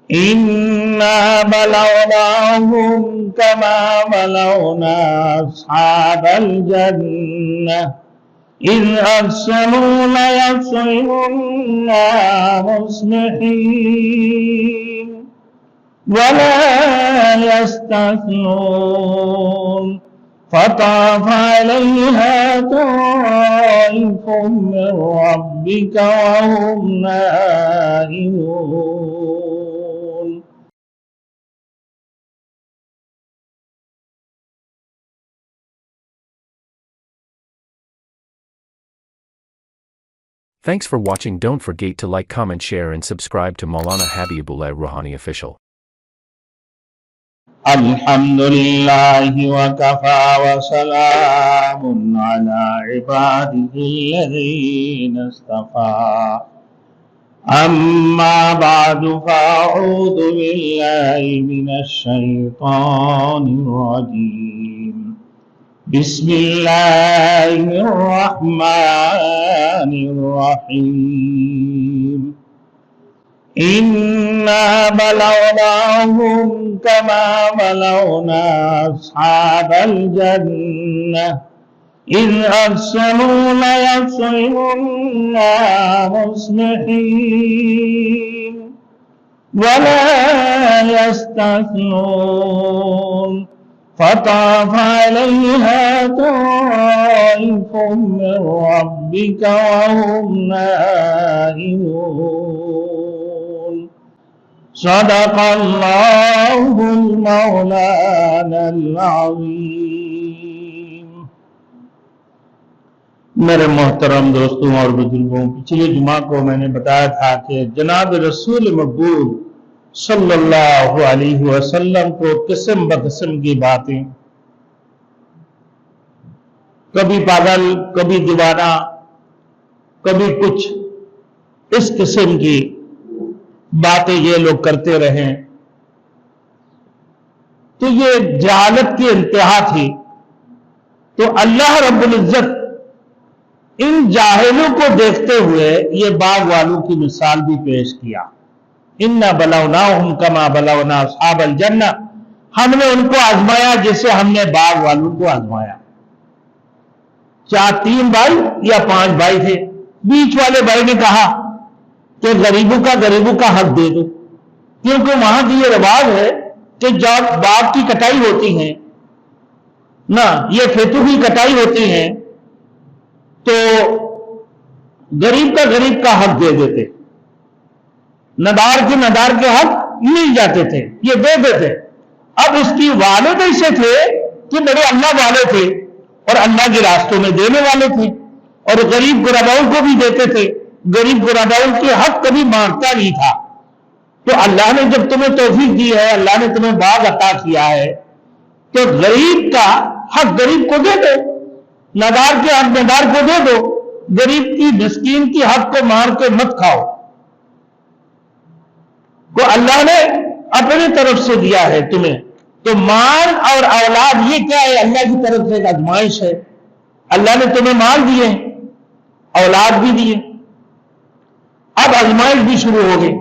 إنا بلوناهم كما بلونا أصحاب الجنة إذ أقسموا ليصرمنها مصبحين ولا يستثنون فطاف عليها طائف من ربك وهم نائمون. Thanks for watching. Don't forget to like, comment, share and subscribe to Maulana Habibullah Ruhani Official. الحمد لله وكفى وسلام على عباده الذين اصطفى أما بعد فأعوذ بالله من الشيطان الرجيم بسم الله الرحمن الرحيم إنا بلوناهم كما بلونا أصحاب الجنة إذ أقسموا ليصرمنها مصبحين ولا يستثنون فطاف عليها طائف من ربك وهم نائمون. صدق الله المولانا العظيم. میرے محترم دوستوں اور بزرگوں، پچھلے جمعہ کو میں نے بتایا تھا کہ جناب رسول مقبول صلی اللہ علیہ وسلم کو قسم بقسم کی باتیں، کبھی پاگل، کبھی دیوانہ، کبھی کچھ اس قسم کی باتیں یہ لوگ کرتے رہیں، تو یہ جہالت کی انتہا تھی. تو اللہ رب العزت ان جاہلوں کو دیکھتے ہوئے یہ باغ والوں کی مثال بھی پیش کیا. اِنَّا بَلَوْنَاهُمْ كَمَا بَلَوْنَا أَصْحَابَ الْجَنَّةِ، ہم نے ان کو آزمایا جیسے ہم نے باغ والوں کو آزمایا. چاہے 3 بھائی یا 5 بھائی تھے، بیچ والے بھائی نے کہا کہ غریبوں کا حق دے دو، کیونکہ وہاں کی یہ رواج ہے کہ جب باغ کی کٹائی ہوتی ہے نا، یہ کھیتوں کی کٹائی ہوتی ہے تو غریب کا حق دے دیتے، ندار کے حق مل جاتے تھے، یہ دے دیتے. اب اس کی والد ایسے تھے کہ بڑے اللہ والے تھے اور اللہ کے راستوں میں دینے والے تھے، اور غریب غرباؤں کو بھی دیتے تھے. غریب غرباؤں کے حق کبھی مانگتا نہیں تھا. تو اللہ نے جب تمہیں توفیق دی ہے، اللہ نے تمہیں باغ عطا کیا ہے، تو غریب کا حق غریب کو دے دو، ندار کے حق ندار کو دے دو. غریب کی مسکین کی حق کو مار کے مت کھاؤ. کو اللہ نے اپنی طرف سے دیا ہے تمہیں. تو مال اور اولاد یہ کیا ہے؟ اللہ کی طرف سے ایک آزمائش ہے. اللہ نے تمہیں مال دیے، اولاد بھی دیے، اب آزمائش بھی شروع ہو گئی.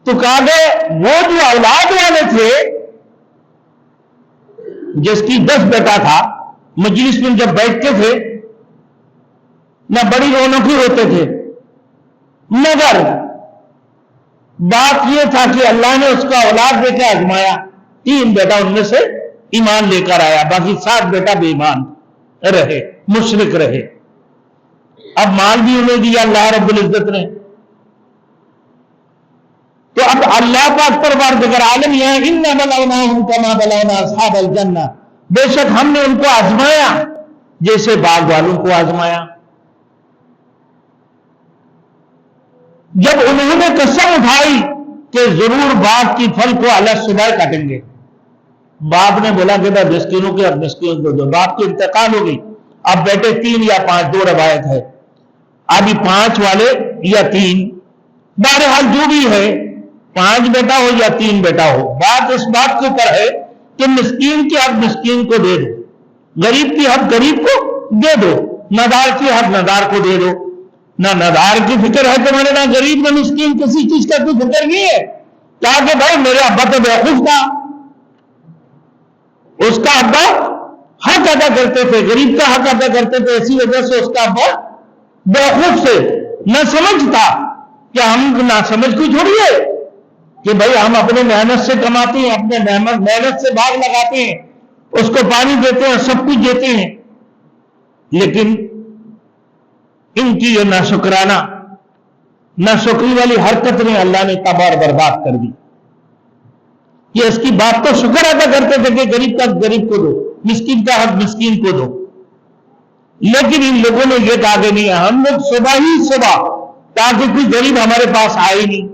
تو کہا گئے وہ جو اولاد والے تھے، جس کی 10 بیٹا تھا، مجلس میں جب بیٹھتے تھے نہ بڑی رونقی ہوتے تھے، مگر بات یہ تھا کہ اللہ نے اس کا اولاد دے کے آزمایا. 3 بیٹا ان میں سے ایمان لے کر آیا، باقی 7 بیٹا بے ایمان رہے، مشرک رہے. اب مال بھی انہیں دیا اللہ رب العزت نے. تو اب اللہ پاک پروردگار عالم یہ ہے، اِنَّا بَلَوْنَاهُمْ كَمَا بَلَوْنَا أَصْحَابَ الْجَنَّةِ، بے شک ہم نے ان کو آزمایا جیسے باغ والوں کو آزمایا. جب انہوں نے قسم اٹھائی کہ ضرور باغ کی پھل کو اللہ صبح کاٹیں گے، باپ نے بولا کہ بھائی مسکینوں کے اب مسکین کو دو. باپ کی انتقال ہو گئی. اب بیٹے 3 یا 5، 2 روایت ہے، ابھی 5 والے یا 3، بہرحال جو بھی ہے، 5 بیٹا ہو یا 3 بیٹا ہو، بات اس بات کے اوپر ہے کہ مسکین کی حق مسکین کو دے دو، غریب کی حق غریب کو دے دو، ندار کی حق ندار کو دے دو. نہ ندار کی فکر ہے تمہارے، نہ غریب نہ مسکین، کسی چیز کا کوئی فکر نہیں ہے. کہا کہ بھائی میرے ابا تو بیوقوف تھا، اس کا ابا حق ادا کرتے تھے، غریب کا حق ادا کرتے تھے، اسی وجہ سے اس کا ابا بیوقوف سے نہ سمجھتا کہ ہم نہ سمجھ کوئی تھوڑی ہے کہ بھائی ہم اپنے محنت سے کماتے ہیں، اپنے محنت سے باغ لگاتے ہیں، اس کو پانی دیتے ہیں، سب کچھ دیتے ہیں، لیکن ان کی یہ ناشکرانہ ناشکری والی حرکت نے اللہ نے تباہ اور برباد کر دی۔ یہ اس کی بات تو شکر ادا کرتے تھے کہ غریب کا غریب کو دو، مسکین کا حق مسکین کو دو، لیکن ان لوگوں نے یہ کہا کہ نہیں، ہم لوگ صبح ہی صبح تاکہ کوئی غریب ہمارے پاس آئے نہیں،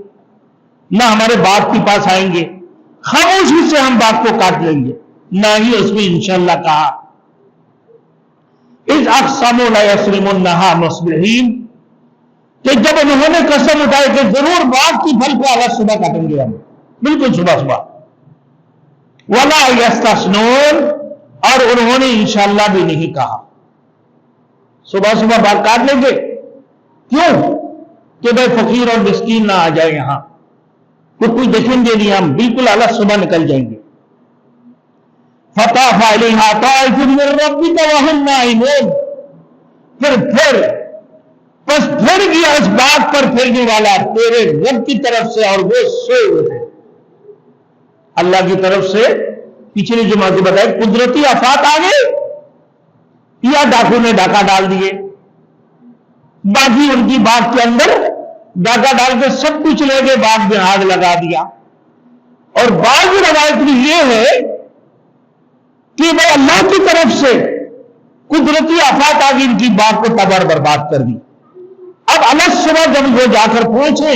نہ ہمارے باغ کے پاس آئیں گے، خاموشی سے ہم باغ کو کاٹ لیں گے، نہ ہی اس میں انشاءاللہ کہا اذ اقسموا لیصرمنھا مصبحین، کہ جب انہوں نے قسم اٹھائی کہ ضرور باغ کی پھل کو آج صبح کاٹیں گے ہم، بالکل صبح صبح، ولا یستثنون، اور انہوں نے انشاءاللہ بھی نہیں کہا صبح صبح باغ کاٹ لیں گے، کیوں کہ بھائی فقیر اور مسکین نہ آ جائے یہاں، تو کوئی دیکھیں گے نہیں، ہم بالکل اعلیٰ صبح نکل جائیں گے۔ فطاف علیہا طائف من ربک وہم نائمون، پھر گیا اس باغ پر پھرنے والا تیرے رب کی طرف سے، اور وہ سوئے ہوئے تھے۔ اللہ کی طرف سے پچھلی جمعہ کی بتائے قدرتی آفات آ گئے یا ڈاکو نے ڈاکہ ڈال دیے، باقی ان کی باغ کے اندر ڈاکہ ڈال کے سب کچھ لے کے باغ میں آگ لگا دیا۔ اور بعض روایت میں یہ ہے کہ وہ اللہ کی طرف سے قدرتی آفات آ گئی، ان کی باغ کو تباہ برباد کر دی۔ اب الگ صبح جب وہ جا کر پہنچے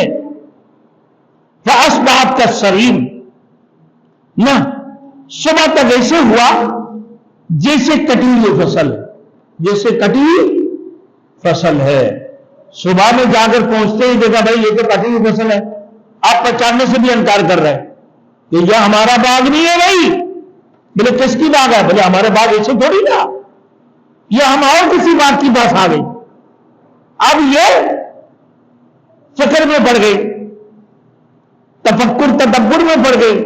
فاصبحت کالصریم، نہ صبح تک ایسے ہوا جیسے کٹی ہوئی فصل ہے، جیسے کٹی ہوئی فصل ہے۔ صبح میں جا کر پہنچتے ہی دیکھا بھائی یہ تو کٹی ہوئی فصل ہے، آپ پہچاننے سے بھی انکار کر رہے ہیں کہ یہ ہمارا باغ نہیں ہے بھائی۔ بولے کس کی باغ ہے؟ بولے ہمارے باغ ایسے تھوڑی نا، یہ ہم اور کسی باغ کی بات آ گئی۔ اب یہ فکر میں پڑ گئی، تفکر تدبر میں پڑ گئی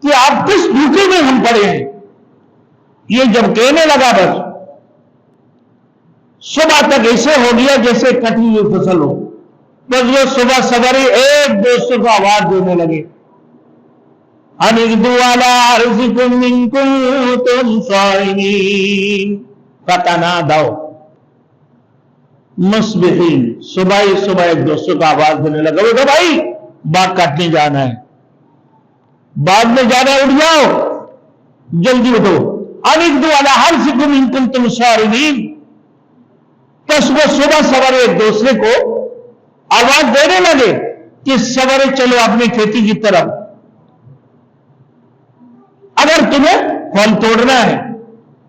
کہ آپ کس دھوکے میں ہم پڑے ہیں۔ یہ جب کہنے لگا بس صبح تک ایسے ہو گیا جیسے کٹی ہوئی فصل ہو، بس وہ صبح سویرے ایک دوسرے کو آواز دینے لگے ان اغدوا علی حرثکم ان کنتم صارمین فتنادوا مصبحین، صبح ہی صبح ایک دوسرے کو آواز دینے لگا وہ تو بھائی باغ کاٹنے جانا ہے، بعد میں جانا ہے، اٹھ جاؤ جلدی اٹھو، ان اغدوا علی حرثکم ان کنتم صارمین۔ بس وہ صبح سویرے ایک دوسرے کو آواز دینے لگے کہ سویرے چلو اپنی کھیتی کی طرف، اگر تمہیں پھل توڑنا ہے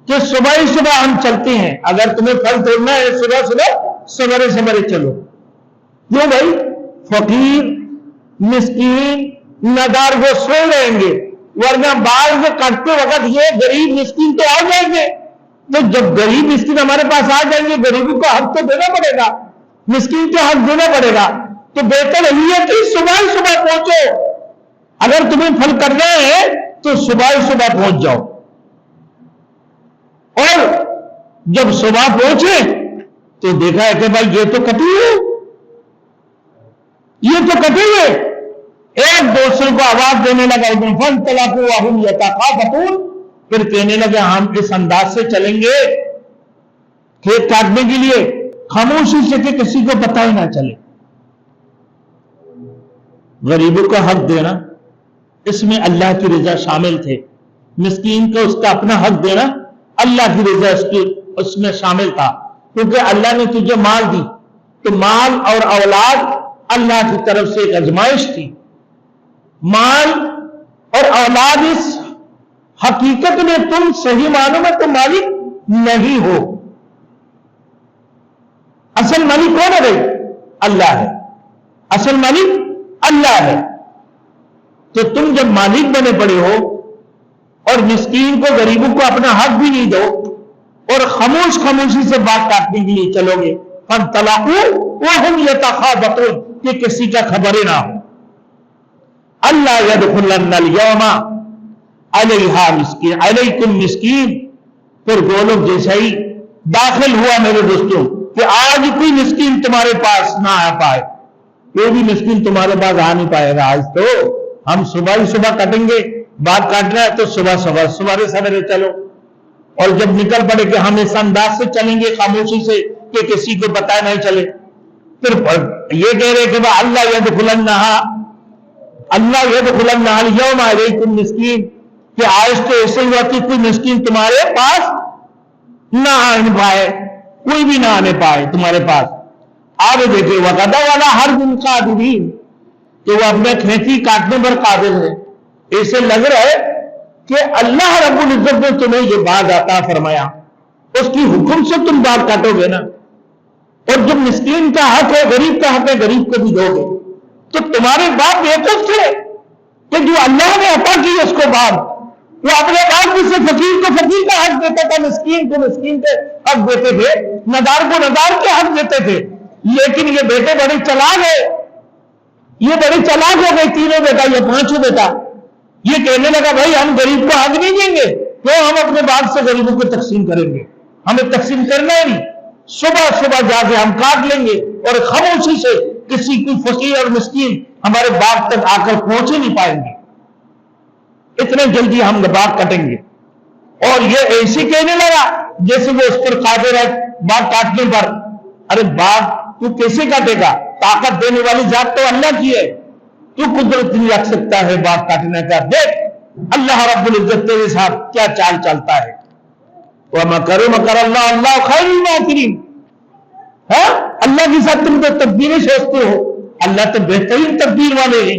کہ صبح ہی صبح ہم چلتے ہیں، اگر تمہیں پھل توڑنا ہے صبح صبح سویرے سویرے چلو۔ کیوں بھائی؟ فقیر مسکین ندار وہ سو رہیں گے، ورنہ باغ سے کٹتے وقت یہ غریب مسکین تو آ جائیں گے، تو جب غریب مسکین ہمارے پاس آ جائیں گے غریبوں کا حق تو دینا پڑے گا، مسکین کا حق دینا پڑے گا، تو بہتر یہی ہے کہ صبح ہی صبح پہنچو، اگر تمہیں پھل کرنا ہے تو صبح ہی صبح پہنچ جاؤ۔ اور جب صبح پہنچے تو دیکھا ہے کہ بھائی یہ تو کٹی ہے، یہ تو کٹی ہے، ایک دوسرے کو آواز دینے لگا فانطلقوا وهم يتخافتون، پھر کہنے لگے ہم اس انداز سے چلیں گے کھیت کاٹنے کے لیے خاموشی سے کہ کسی کو پتہ ہی نہ چلے۔ غریبوں کا حق دینا اس میں اللہ کی رضا شامل تھے، مسکین کو اس کا اپنا حق دینا اللہ کی رضا اس میں شامل تھا، کیونکہ اللہ نے تجھے مال دی تو مال اور اولاد اللہ کی طرف سے ایک آزمائش تھی۔ مال اور اولاد اس حقیقت میں تم صحیح معنوں میں تم مالک نہیں ہو، اصل مالک کون ہے بھائی؟ اللہ ہے، اصل مالک اللہ ہے۔ تو تم جب مالک بنے پڑے ہو اور مسکین کو غریبوں کو اپنا حق بھی نہیں دو اور خاموشی سے بات کاٹنے کے لیے چلو گے، فانطلقوا وهم يتخافتون، کہ کسی کا خبر نہ ہو۔ اللہ یدخلن الیوم علیہا مسکین علیکم مسکین، پھر وہ لوگ جیسے ہی داخل ہوا میرے دوستوں کہ آج کوئی مسکین تمہارے پاس نہ آ پائے، کوئی بھی مسکین تمہارے پاس آ نہیں پائے گا۔ آج تو ہم صبح ہی صبح کٹیں گے، بات کاٹنا ہے تو صبح سویرے چلو، اور جب نکل پڑے کہ ہم اس انداز سے چلیں گے خاموشی سے کہ کسی کو پتہ نہیں چلے، پھر یہ کہہ رہے کہ اللہ یدخلن الیوم علیکم مسکین، کہ آج تو ایسے ہوا کہ کوئی مسکین تمہارے پاس نہ آنے پائے، کوئی بھی نہ آنے پائے تمہارے پاس۔ آگے دیکھیں وغدا والا ہر دن قادرین، کہ وہ اپنے کھینچی کاٹنے پر قادر ہے۔ ایسے لگ رہا ہے کہ اللہ رب العزت نے تمہیں یہ باغ عطا فرمایا، اس کی حکم سے تم باغ کاٹو گے نا، اور جب مسکین کا حق ہے، غریب کا حق ہے، غریب کو بھی دو گے، تو تمہارے باپ بیوقوف تھے کہ جو اللہ نے عطا کی اس کو باغ، وہ اپنے باغ میں سے فقیر کو فقیر کا حق دیتا تھا، مسکین کو مسکین کے حق دیتے تھے، ندار کو ندار کے حق دیتے تھے۔ لیکن یہ بیٹے بڑے چلاک ہے، یہ بڑے چلاک ہو گئے، تینوں بیٹا یہ پانچوں بیٹا، یہ کہنے لگا بھائی ہم غریب کو حق نہیں دیں گے، تو ہم اپنے باغ سے غریبوں کو تقسیم کریں گے، ہمیں تقسیم کرنا ہی نہیں، صبح جا کے ہم کاٹ لیں گے، اور خاموشی سے کسی کوئی فقیر اور مسکین ہمارے باغ تک آ کر پہنچ ہی نہیں پائیں گے، اتنے جلدی ہم باغ کٹیں گے۔ اور یہ ایسی کہنے لگا جیسے وہ اس پر قادر ہے باغ کاٹنے پر۔ ارے باغ تو کیسے کاٹے گا؟ طاقت دینے والی ذات تو اللہ کی ہے، تو قدرت نہیں رکھ سکتا ہے باغ کاٹنے کا۔ دیکھ اللہ رب العزت تیرے ساتھ کیا چال چلتا ہے۔ وَمَكَرُوا مَكَرَ اللَّهُ وَاللَّهُ خَيْرُ الْمَاكِرِينَ۔ ہاں اللہ کے ساتھ تم تو تدبیریں سوچتے ہو، اللہ تو بہترین تدبیر والے ہیں،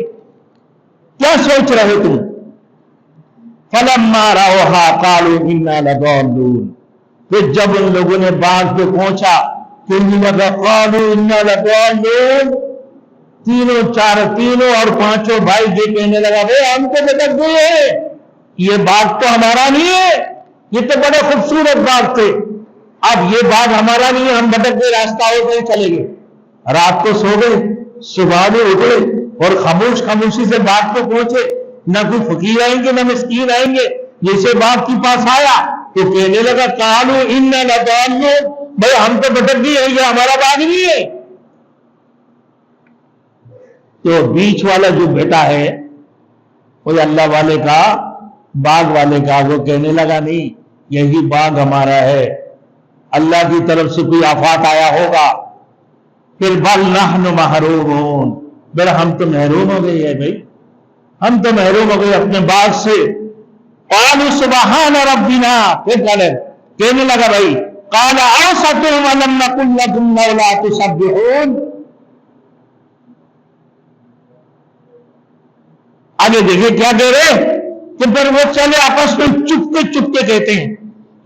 کیا سوچ رہے ہو تم؟ فَلَمَّا رَأَوْهَا قَالُوا إِنَّا لَضَالُّونَ، پھر جب ان لوگوں نے باغ پہ پہنچا، کہنے لگا قَالُوا إِنَّا لَضَالُّونَ، تینوں اور پانچوں بھائی یہ کہنے لگا بھئی ہم تو بھٹک گئے ہیں، یہ باغ تو ہمارا نہیں ہے، یہ تو بڑے خوبصورت باغ تھے، اب یہ باغ ہمارا نہیں ہے، ہم بھٹک گئے، راستہ ہو گئے چلے گئے۔ رات کو سو گئے، صبح میں اٹھے اور خاموشی سے باغ پہ پہنچے، نہ کوئی فقیر آئیں گے نہ مسکین آئیں گے، جیسے باغ کے پاس آیا تو کہنے لگا قالوا انا لضالون، بھئی ہم تو بھٹک گئے ہیں، یہ ہمارا باغ نہیں ہے۔ تو بیچ والا جو بیٹا ہے وہ اللہ والے کا، باغ والے کا، وہ کہنے لگا نہیں یہی باغ ہمارا ہے، اللہ کی طرف سے کوئی آفات آیا ہوگا، پھر بل نحن محرومون، پھر ہم تو محروم ہو گئے ہیں بھائی، ہم تو محروم ہو گئے اپنے باغ سے۔ قالوا سبحان ربنا، پھر کہنے لگا بھائی قال اوسطهم ولم نقل لكم لولا تسبحون۔ آگے دیکھیں کیا کہہ رہے کہ پھر وہ چلے آپس میں چپکے کہتے ہیں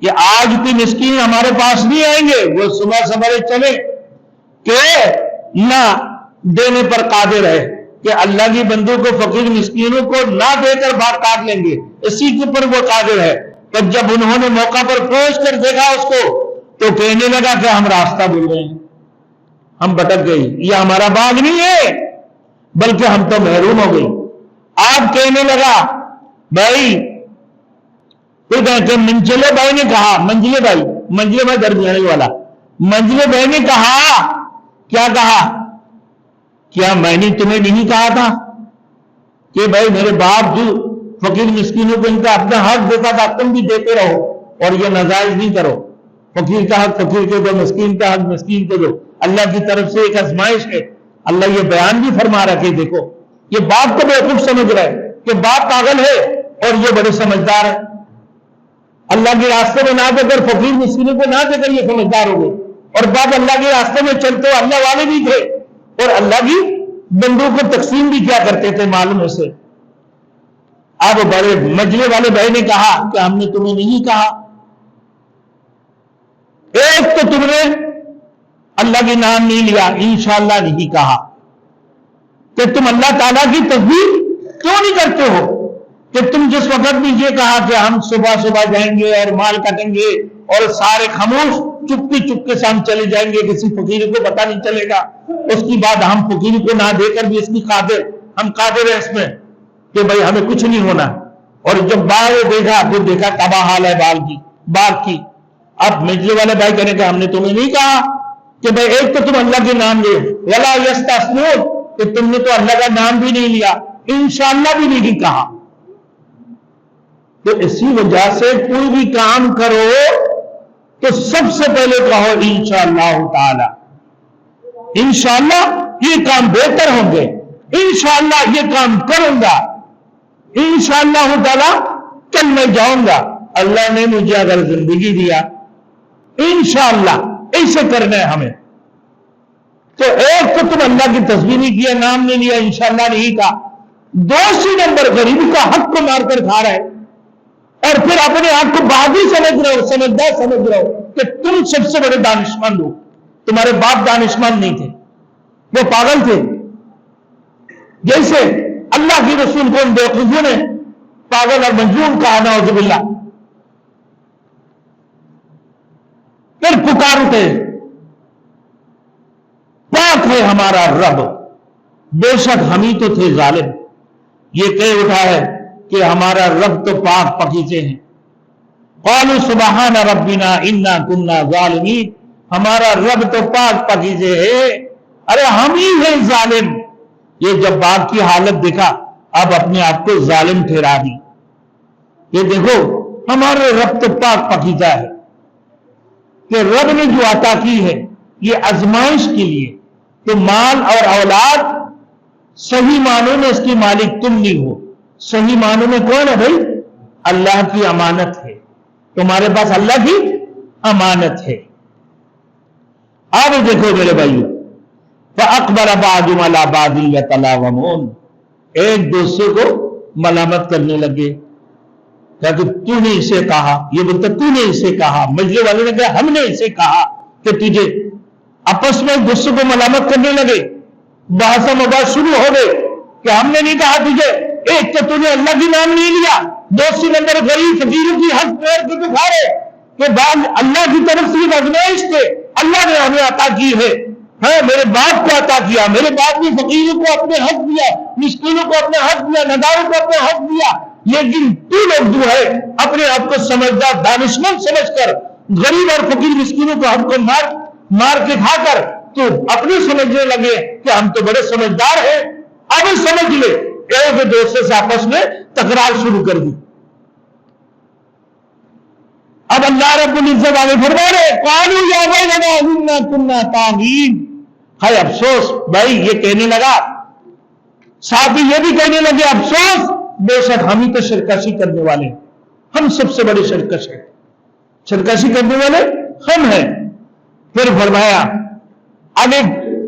کہ آج کوئی مسکین ہمارے پاس نہیں آئیں گے، وہ صبح سویرے چلے کہ نہ دینے پر قادر ہے، کہ اللہ کی بندوں کو فقیر مسکینوں کو نہ دے کر باغ کاٹ لیں گے، اسی کے اوپر وہ قادر ہے۔ تو جب انہوں نے موقع پر پہنچ کر دیکھا اس کو تو کہنے لگا کہ ہم راستہ بھول رہے ہیں، ہم بھٹک گئے، یہ ہمارا باغ نہیں ہے بلکہ ہم تو محروم ہو گئی۔ آپ کہنے لگا بھائی، منجلے بھائی نے کہا، منجلے بھائی درمیانے والا، منجلے بھائی نے کہا، کیا کہا؟ کیا میں نے تمہیں نہیں کہا تھا کہ بھائی میرے باپ جو فقیر مسکینوں کو ان کا اپنا حق دیتا تھا تم بھی دیتے رہو اور یہ ناجائز نہیں کرو، فقیر کا حق فقیر کو دو، مسکین کا حق مسکین کو دو، اللہ کی طرف سے ایک آزمائش ہے۔ اللہ یہ بیان بھی فرما رہا کہ دیکھو یہ باپ کو بیوقوف سمجھ رہا ہے کہ باپ پاگل ہے اور یہ بڑے سمجھدار ہے، اللہ کے راستے میں نہ دے کر فقیر مسکینوں کو نہ دے کر یہ سمجھدار ہو گئے، اور باپ اللہ کے راستے میں چلتے اللہ والے بھی تھے اور اللہ کی بندوں کو تقسیم بھی کیا کرتے تھے معلوم سے۔ اب بڑے مجلے والے بھائی نے کہا کہ ہم نے تمہیں نہیں کہا، ایک تو تم نے اللہ کے نام نہیں لیا، انشاءاللہ نہیں کہا، کہ تم اللہ تعالیٰ کی تسبیح کیوں نہیں کرتے ہو، کہ تم جس وقت بھی یہ کہا کہ ہم صبح جائیں گے اور مال کٹیں گے اور سارے خاموش چپکے سے ہم چلے جائیں گے، کسی فقیر کو پتہ نہیں چلے گا، اس کی بعد ہم فقیر کو نہ دے کر بھی اس کی ہم قادر ہیں اس میں، کہ بھائی ہمیں کچھ نہیں ہونا، اور جب باغ دیکھا تو دیکھا تباہ حال ہے باغ کی. اب مجلے والے بھائی کہنے کہ ہم نے تمہیں نہیں کہا کہ بھائی ایک تو تم اللہ کے نام لے، ولا یستثنون، کہ تم نے تو اللہ کا نام بھی نہیں لیا، انشاءاللہ بھی نہیں کہا. تو اسی وجہ سے کوئی بھی کام کرو تو سب سے پہلے کہو انشاءاللہ تعالی، انشاءاللہ یہ کام بہتر ہوں گے، انشاءاللہ یہ کام کروں گا، انشاءاللہ تعالی کل میں جاؤں گا، اللہ نے مجھے اگر زندگی دیا انشاءاللہ ایسے کرنا ہے ہمیں. تو ایک تو تم اللہ کی تسبیح نہیں کیا، نام نہیں لیا، انشاءاللہ نہیں کہا. دوسری نمبر غریب کا حق کو مار کر کھا رہا ہے، اور پھر اپنے آپ کو بہادر سمجھ رہے ہو، سمجھدار سمجھ رہے ہو کہ تم سب سے بڑے دانشمند ہو. تمہارے باپ دانشمند نہیں تھے، وہ پاگل تھے. جیسے اللہ کی رسول کو ان بیوقوفوں نے پاگل اور مجنون کہا، نعوذ باللہ. پھر پکارتے پاک ہے ہمارا رب، بے شک ہم ہی تو تھے ظالم. یہ کہہ اٹھا ہے کہ ہمارا رب تو پاک پکیزے ہیں. قالوا سبحان ربنا انا كنا ظالمین، ہمارا رب تو پاک پکیزے ہے، ارے ہم ہی ہیں ظالم. یہ جب باغ کی حالت دیکھا اب اپنے آپ کو ظالم ٹھہرا دی. یہ دیکھو ہمارے رب تو پاک پکیزہ ہے، کہ رب نے جو عطا کی ہے یہ آزمائش کے لیے. تو مال اور اولاد صحیح معنوں میں اس کی مالک تم نہیں ہو، صحیح معنوں میں کون ہے بھائی؟ اللہ کی امانت ہے، تمہارے پاس اللہ کی امانت ہے. اب دیکھو میرے بھائیو، فَأَقْبَلَ بَعْضُهُمْ عَلَىٰ بَعْضٍ يَتَلَاوَمُونَ، ایک دوسرے کو ملامت کرنے لگے کہ تو نے اسے کہا، یہ بولتا تو نے اسے کہا. مجلے والے نے کہا ہم نے اسے کہا، کہ تجھے آپس میں دوسرے کو ملامت کرنے لگے. بحث مباحث شروع ہو گئے کہ ہم نے نہیں کہا تجھے، ایک تو تجھے اللہ کی نام نہیں لیا، دوسری نمبر غریب فقیروں کی حق پیر کے دکھا رہے کہ بعض اللہ کی طرف سے آزمائش تھے، اللہ نے ہمیں عطا کی ہے. ہاں میرے باپ کو عطا کیا، میرے باپ نے فقیروں کو اپنے حق دیا، مسکینوں کو اپنے حق دیا، نداروں کو اپنے حق دیا. لیکن تو لوگ جو ہے اپنے آپ کو سمجھدار دانشمند سمجھ کر غریب اور فقیر مسکینوں کو ہم کو مار کے کھا کر تو اپنے سمجھنے لگے کہ ہم تو بڑے سمجھدار ہیں. اب سمجھ لے، ایک دوسرے سے آپس میں تکرار شروع کر دی. اب اللہ رب العزت آگے فرما رہے قالوا یا ویلنا انا كنا طاغین. ہے افسوس بھائی، یہ کہنے لگا ساتھ ہی یہ بھی کہنے لگے افسوس، بے شک ہم ہی تو شرکشی کرنے والے ہیں، ہم سب سے بڑے شرکش ہیں، شرکشی کرنے والے ہم ہیں. پھر فرمایا اب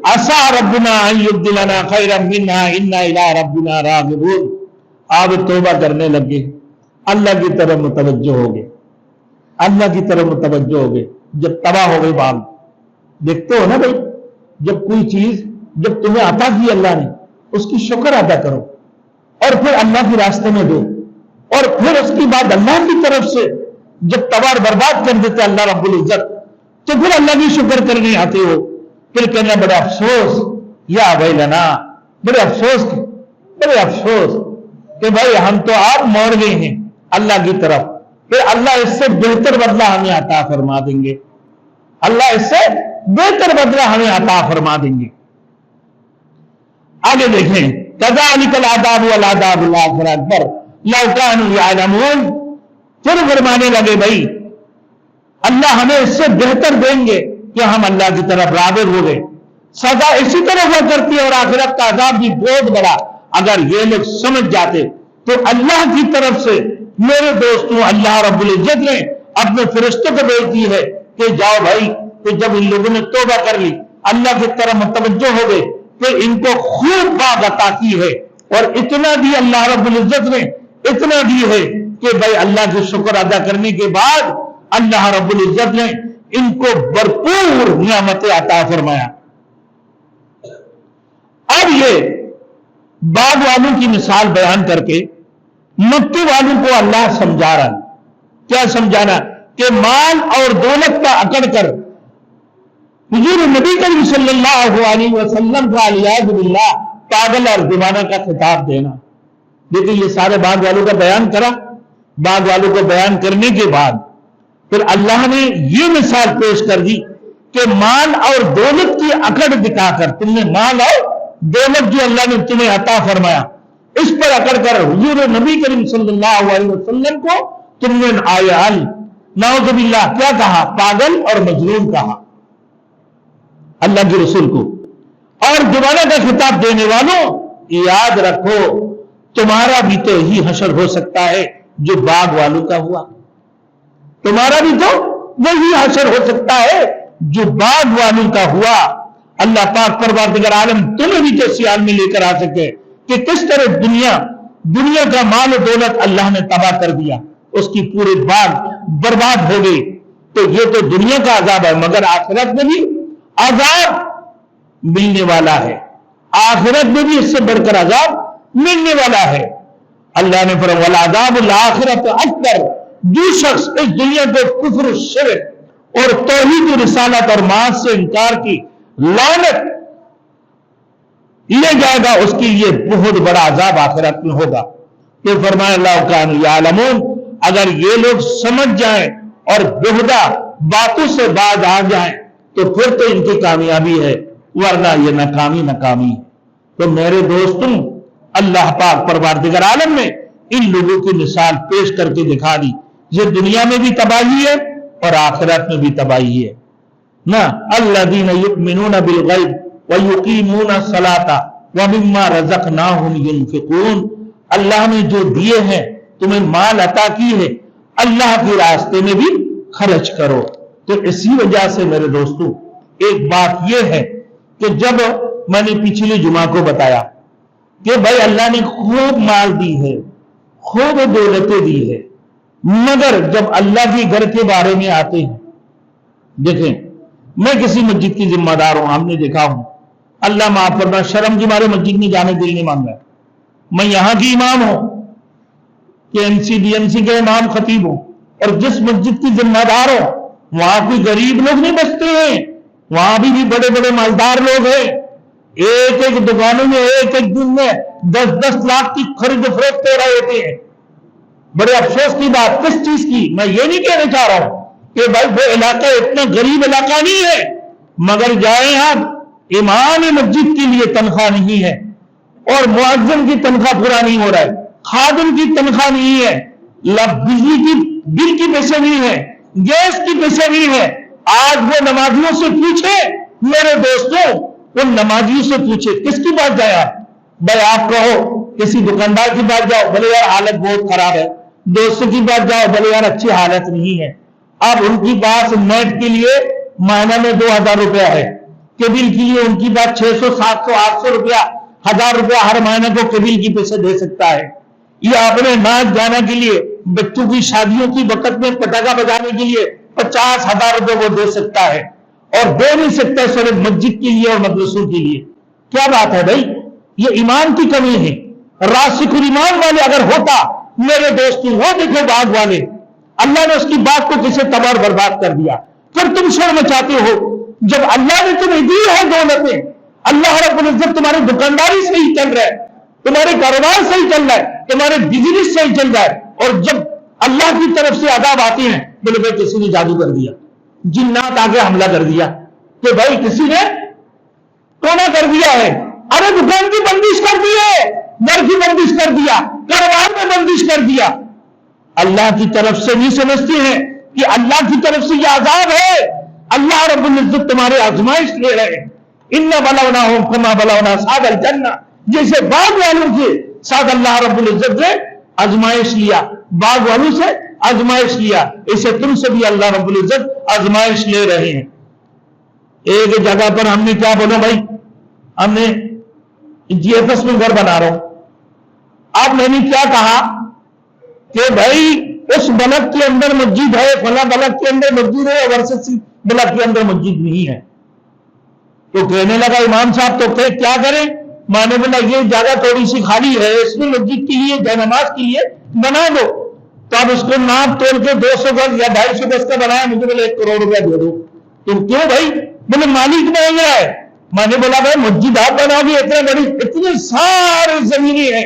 عسى ربنا ان يبدلنا خيرا منها انا الى ربنا راغبون. آپ توبہ کرنے لگے، اللہ کی طرف متوجہ ہو گئے، اللہ کی طرف متوجہ ہو گئے. جب تباہ ہو گئے باغ، دیکھتے ہو نا بھائی، جب کوئی چیز جب تمہیں عطا کی اللہ نے، اس کی شکر ادا کرو اور پھر اللہ کے راستے میں دو، اور پھر اس کی بعد اللہ کی طرف سے جب تباہ برباد کر دیتے اللہ رب العزت تو پھر اللہ کی شکر کرنے آتے ہو. پھر کہنا بڑے افسوس، یا ویلنا، بڑے افسوس کہ بھائی ہم تو آپ موڑ گئے ہیں اللہ کی طرف. پھر اللہ اس سے بہتر بدلہ ہمیں عطا فرما دیں گے، اللہ اس سے بہتر بدلہ ہمیں عطا فرما دیں گے. آگے دیکھیں كَذَلِكَ الْعَذَابُ وَالْعَذَابُ الْآخِرَةُ أَكْبَرُ لَوْ كَانُوا يَعْلَمُونَ. پھر فرمانے لگے بھائی اللہ ہمیں اس سے بہتر دیں گے کہ ہم اللہ کی طرف راغب ہو گئے. سزا اسی طرح ہوا کرتی ہے اور آخرت کا عذاب بھی بہت بڑا. اگر یہ لوگ سمجھ جاتے تو اللہ کی طرف سے میرے دوستوں اللہ رب العزت نے اپنے فرشتوں کو بھیج دی ہے کہ جاؤ بھائی. تو جب ان لوگوں نے توبہ کر لی، اللہ کی طرف متوجہ ہو گئے، پھر ان کو خوب باغ عطا کی ہے. اور اتنا بھی اللہ رب العزت نے اتنا دی ہے کہ بھائی اللہ کی شکر ادا کرنے کے بعد اللہ رب العزت نے ان کو بھرپور نعمتیں عطا فرمایا. اب یہ باغ والوں کی مثال بیان کر کے مکے والوں کو اللہ سمجھا رہا. کیا سمجھانا؟ کہ مال اور دولت کا اکڑ کر حضور نبی کریم صلی اللہ علیہ وسلم کا علیہ باللہ پاگل اور دیوانہ کا خطاب دینا. لیکن یہ سارے باغ والوں کا بیان کرا. باغ والوں کو بیان کرنے کے بعد پھر اللہ نے یہ مثال پیش کر دی کہ مال اور دولت کی اکڑ دکھا کر، تم نے مال اور دولت جو اللہ نے تمہیں عطا فرمایا اس پر اکڑ کر حضور نبی کریم صلی اللہ علیہ وسلم کو تم نے آیال نعوذ باللہ کیا کہا؟ پاگل اور مجنون کہا اللہ کے رسول کو. اور دوبارہ کا خطاب دینے والوں، یاد رکھو تمہارا بھی تو ہی حشر ہو سکتا ہے جو باغ والوں کا ہوا. تمہارا بھی تو وہی حشر ہو سکتا ہے جو باغ والوں کا ہوا. اللہ پاک پروردگار عالم تمہیں بھی کیسی حال میں لے کر آ سکے کہ کس طرح دنیا کا مال و دولت اللہ نے تباہ کر دیا، اس کی پورے باغ برباد ہو گئی. تو یہ تو دنیا کا عذاب ہے، مگر آخرت میں بھی عذاب ملنے والا ہے. آخرت میں بھی اس سے بڑھ کر عذاب ملنے والا ہے. اللہ نے فرمایا والعذاب الآخرۃ اکبر. جو شخص اس دنیا کو کفر و شرک اور توحید و رسالت اور معاص سے انکار کی لعنت لے جائے گا، اس کے لیے بہت بڑا عذاب آخرت میں ہوگا. تو فرمایا اللہ کانوا یعلمون، اگر یہ لوگ سمجھ جائیں اور بہدہ باتوں سے باز آ جائیں تو پھر تو ان کی کامیابی ہے، ورنہ یہ ناکامی ہے. تو میرے دوستوں، اللہ پاک پروردگار عالم نے ان لوگوں کی مثال پیش کر کے دکھا دی. یہ دنیا میں بھی تباہی ہے اور آخرت میں بھی تباہی ہے. نہ الذین یؤمنون بالغیب ویقیمون الصلاۃ ومما رزقناہم ینفقون. اللہ نے جو دیے ہیں تمہیں مال عطا کی ہے، اللہ کے راستے میں بھی خرچ کرو. تو اسی وجہ سے میرے دوستوں ایک بات یہ ہے کہ جب میں نے پچھلی جمعہ کو بتایا کہ بھائی اللہ نے خوب مال دی ہے، خوب دولتیں دی ہے، مگر جب اللہ کے گھر کے بارے میں آتے ہیں، دیکھیں میں کسی مسجد کی ذمہ دار ہوں، ہم نے دیکھا ہوں، اللہ معاف کرنا شرم کی مارے مسجد میں جانے دل نہیں مانگ رہا. میں یہاں کی امام ہوں کہ MCDMC کے امام خطیب ہوں، اور جس مسجد کی ذمہ دار ہوں وہاں کوئی غریب لوگ نہیں بستے ہیں، وہاں بھی بڑے بڑے مالدار لوگ ہیں. ایک ایک دکانوں میں ایک ایک دن میں 10-10 لاکھ کی خرید و فروخت ہو رہے ہوتے ہیں. بڑے افسوس کی بات کس چیز کی، میں یہ نہیں کہنا چاہ رہا ہوں کہ بھائی وہ علاقہ اتنا غریب علاقہ نہیں ہے، مگر جائیں آپ امام مسجد کے لیے تنخواہ نہیں ہے، اور مؤذن کی تنخواہ پورا نہیں ہو رہا ہے، خادم کی تنخواہ نہیں ہے، بجلی کی بل کی پیسے نہیں ہے، گیس کی پیسے نہیں ہے. آج وہ نمازیوں سے پوچھے میرے دوستوں، ان نمازیوں سے پوچھے کس کی بات جائے آپ؟ بھائی آپ کہو کسی دکاندار کی بات جاؤ، بھلے یار حالت بہت خراب ہے، دوستوں کی بات جاؤ، بھلے یار اچھی حالت نہیں ہے. اب ان کی بات نیٹ کے لیے مہینہ میں 2000 روپیہ ہے، کیبل کے لیے ان کی بات 600 700 800 روپیہ 1000 روپیہ ہر مہینے کو کیبل کی پیسے دے سکتا ہے. یہ اپنے ناچ گانا کے لیے، بچوں کی شادیوں کی وقت میں پٹاخہ بجانے کے لیے 50,000 روپے وہ دے سکتا ہے، اور دے نہیں سکتا صرف مسجد کے لیے اور مدرسوں کے لیے. کیا بات ہے بھائی؟ یہ ایمان کی کمی ہے. راسخ الایمان والے اگر ہوتا میرے دوستوں، وہ دیکھو باغ والے، اللہ نے اس کی بات کو کسے تباہ برباد کر دیا. پھر تم شور مچاتے ہو جب اللہ نے تمہیں دی ہے دولتیں. اللہ رب العزت تمہاری دکانداری سے ہی چل رہا ہے، تمہارے کاروبار سے ہی چل رہا ہے، تمہارے بزنس سے ہی چل رہا ہے، اور جب اللہ کی طرف سے عذاب آتے ہیں بولے بھائی کسی نے جادو کر دیا، جنات آگے حملہ کر دیا، کہ بھائی کسی نے ٹونا کر دیا ہے، ارے دکان کی بندش کر دی ہے، گھر کی بندش کر دیا، کاروبار میں بندش کر دیا. اللہ کی طرف سے نہیں سمجھتے ہیں کہ اللہ کی طرف سے یہ عذاب ہے. اللہ رب العزت تمہارے آزمائش لے رہے ہیں. اِنَّا بَلَوْنَاهُمْ كَمَا بَلَوْنَا أَصْحَابَ الْجَنَّةِ، جیسے باغ والوں کے ساتھ اللہ رب العزت نے آزمائش لیا، باغ والوں سے آزمائش لیا، اسے تم سے بھی اللہ رب العزت آزمائش لے رہے ہیں. ایک جگہ پر ہم نے کیا بولا بھائی، ہم نے GFS میں گھر بنا رہا ہوں. اب میں نے کیا کہا کہ بھائی اس بلد کے اندر مسجد ہے، فلاں بلد کے اندر مسجد ہے، ورسس بلد کے اندر مسجد نہیں ہے. تو کہنے لگا امام صاحب تو کیا کریں؟ میں نے بولا یہ جگہ تھوڑی سی خالی ہے، اس میں مسجد کے لیے جے نماز کے لیے بنا دو. تو اب اس کو ناپ توڑ کے 200 گز یا 250 گز کا بنایا، مجھے بولے 1 کروڑ روپیہ دے دو. تم کیوں بھائی؟ بولے مالک مہنگا ہے. میں نے بولا بھائی مسجد آپ بناؤ گے اتنے بڑی، اتنی ساری زمینیں ہیں،